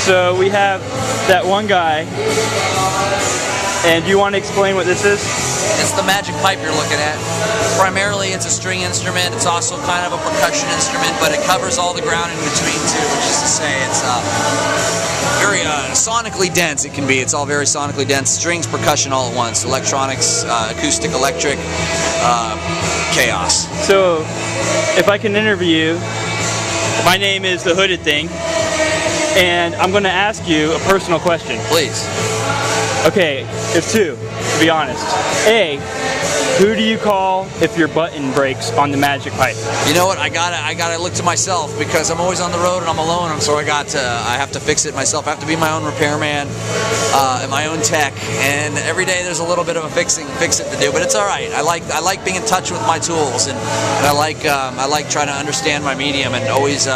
So we have that one guy, and do you want to explain what this is? It's the magic pipe you're looking at. Primarily it's a string instrument, it's also kind of a percussion instrument, but it covers all the ground in between too, which is to say it's very sonically dense it can be. It's all very sonically dense. Strings, percussion all at once. Electronics, acoustic, electric, chaos. So, if I can interview you, my name is The Hooded Thing, and I'm going to ask you a personal question. Please. Okay, there's two, to be honest. A, who do you call if your button breaks on the magic pipe? You know what? I gotta look to myself because I'm always on the road and I'm alone. So I have to fix it myself. I have to be my own repairman and my own tech. And every day there's a little bit of a fix it to do, but it's all right. I like being in touch with my tools, and I like trying to understand my medium and always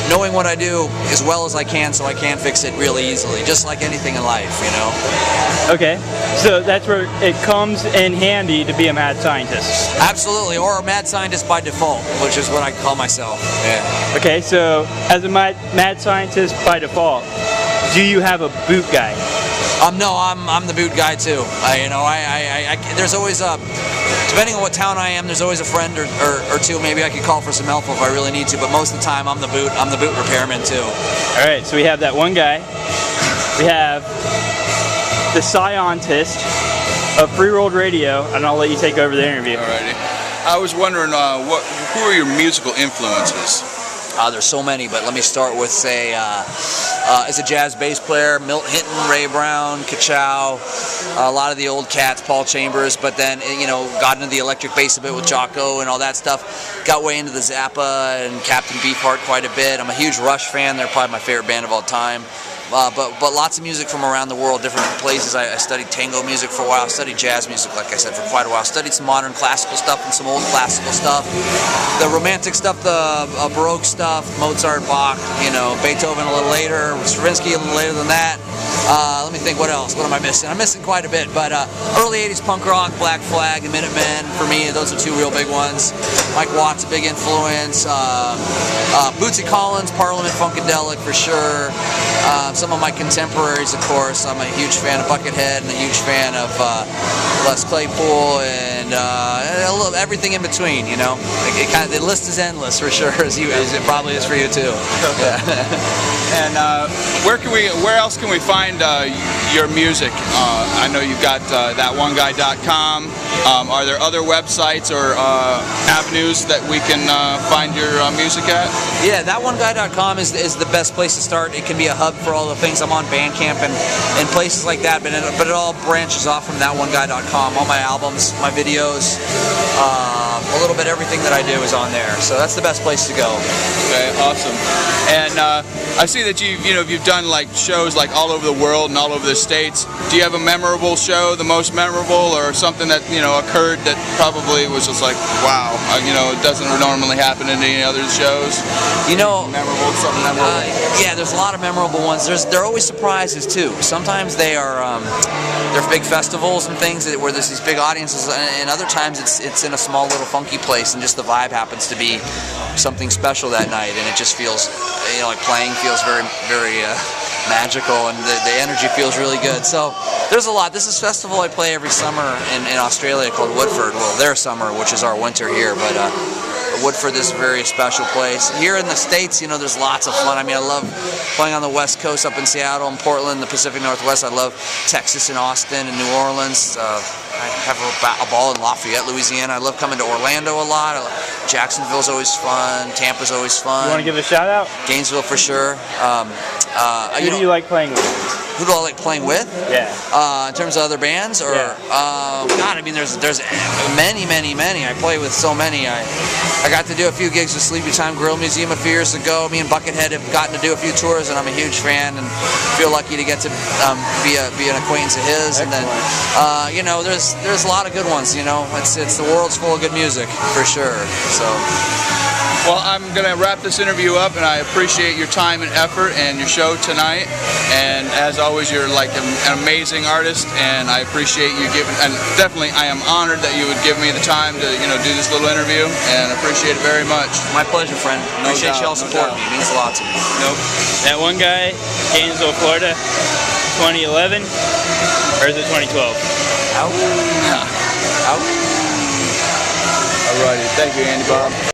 knowing what I do as well as I can, so I can fix it really easily, just like anything in life, you know. Okay, so that's where it comes in handy to be a mad scientist. Absolutely, or a mad scientist by default, which is what I call myself. Yeah. Okay, so as a mad scientist by default, do you have a boot guy? No, I'm the boot guy too. There's always depending on what town I am, there's always a friend or two. Maybe I could call for some help if I really need to. But most of the time, I'm the boot repairman too. All right, so we have that one guy. We have the scientist of Free-Rolled Radio, and I'll let you take over the interview. Alrighty. I was wondering, who are your musical influences? There's so many, but let me start with, say, as a jazz bass player, Milt Hinton, Ray Brown, Ka-Chow, a lot of the old cats, Paul Chambers, but then, got into the electric bass a bit with Jocko and all that stuff. Got way into the Zappa and Captain Beefheart quite a bit. I'm a huge Rush fan. They're probably my favorite band of all time. But lots of music from around the world, different places. I studied tango music for a while. I studied jazz music, like I said, for quite a while. I studied some modern classical stuff and some old classical stuff. The romantic stuff, the Baroque stuff, Mozart, Bach, Beethoven a little later, Stravinsky a little later than that. Let me think, what else? What am I missing? I'm missing quite a bit, but early 80s punk rock, Black Flag, the Minutemen, for me, those are two real big ones. Mike Watt's a big influence. Bootsy Collins, Parliament Funkadelic for sure. Some of my contemporaries, of course. I'm a huge fan of Buckethead and a huge fan of Les Claypool and a little everything in between. The list is endless for sure, as it probably is for you too. Yeah. And where else can we find your music? I know you've got That1Guy.com. Are there other websites or avenues that we can find your music at? Yeah, That1Guy.com is the best place to start. It can be a hub for all the things. I'm on Bandcamp and places like that, but it all branches off from That1Guy.com. All my albums, my videos, a little bit everything that I do is on there. So that's the best place to go. Okay, awesome. And I see that you've done like shows like all over the world and all over the states. Do you have a memorable show, the most memorable, or something that occurred that probably was just like, wow, it doesn't normally happen in any other shows? Memorable, something memorable. Yeah, there's a lot of memorable ones. There are always surprises too. Sometimes they're big festivals and things where there's these big audiences, and other times it's in a small little funky place, and just the vibe happens to be something special that night, and it just feels, like playing feels very, very magical, and the energy feels really good. So there's a lot. This is a festival I play every summer in Australia called Woodford. Well, their summer, which is our winter here, but Woodford is a very special place. Here in the States, there's lots of fun. I mean, I love playing on the West Coast, up in Seattle and Portland, the Pacific Northwest. I love Texas and Austin and New Orleans. I have a ball in Lafayette, Louisiana. I love coming to Orlando a lot. Jacksonville's always fun. Tampa's always fun. You want to give a shout out? Gainesville for sure. Who do you like playing with? Who do I like playing with? Yeah. In terms of other bands, or yeah. God, I mean, there's many. I play with so many. I got to do a few gigs with Sleepy Time Grill Museum a few years ago. Me and Buckethead have gotten to do a few tours, and I'm a huge fan and feel lucky to get to be an acquaintance of his. Excellent. And then there's a lot of good ones. It's the world's full of good music for sure. So. Well, I'm going to wrap this interview up, and I appreciate your time and effort and your show tonight. And as always, you're like an amazing artist, and I appreciate you giving. And definitely, I am honored that you would give me the time to, do this little interview, and appreciate it very much. My pleasure, friend. Appreciate y'all supporting me. It means a lot to me. Nope. That One Guy, Gainesville, Florida, 2011, or is it 2012? Ow. Ow. Alrighty, thank you, Andy Bob.